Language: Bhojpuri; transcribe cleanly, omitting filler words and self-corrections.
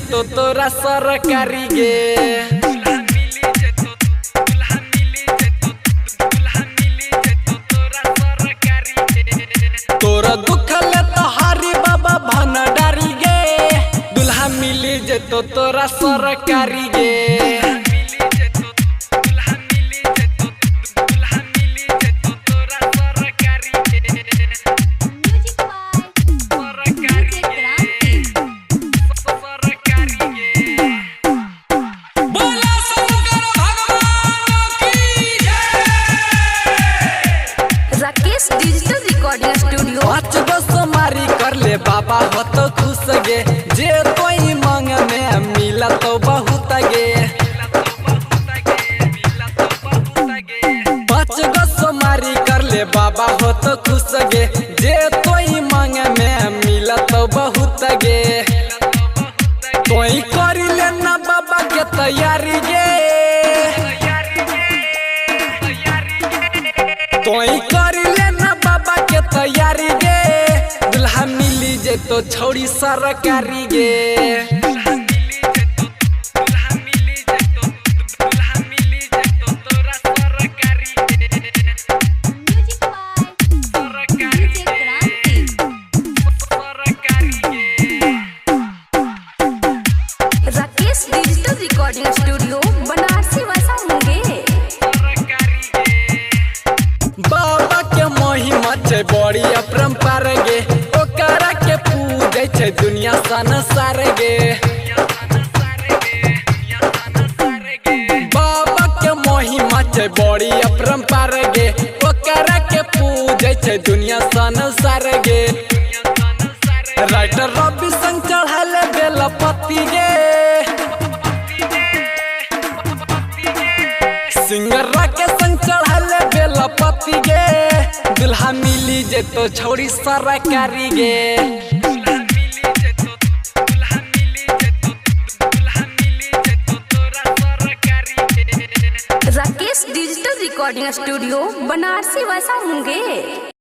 जेतो तोरा सरकारी गे। तोरा दुखल तोहारी बाबा भंडारी गे, दुल्हा मिली जेतो तोरा सरकारी गे। डिजिटल रिकॉर्डिंग स्टूडियो 5 गो सोमारी कर ले बाबा हो तो खुश गे, जे कोई मांग में मिला तो बहुत गे। 5 गो सोमारी कर ले बाबा हो तो खुश गे, जे कोई मांग में मिला तो बहुत गे। कोई कर लेना बाबा के तैयारी गे, कोई कर लेना बाबा के तैयारी गे, दुल्हा मिली जे तो छोड़ी सरकारी गे। Rakesh digital recording studio Banarasi वैसा होंगे। बाबा के महिमा छै बड़ी अपरंपार गे, ओकरा के पूजे छै दुनिया संसार गे। बाबा के महिमा छै बड़ी अपरंपार गे, ओकरा के पूजे छै दुनिया संसार गे। राइटर रवि संग चढ़ाले बेलपति गे, सिंगर राकेश संग चढ़ाले बेलपति गे, दुल्हा मिली जे तो छोड़ी सरकारी गे। Rakesh digital recording studio Banarasi वैसा होंगे।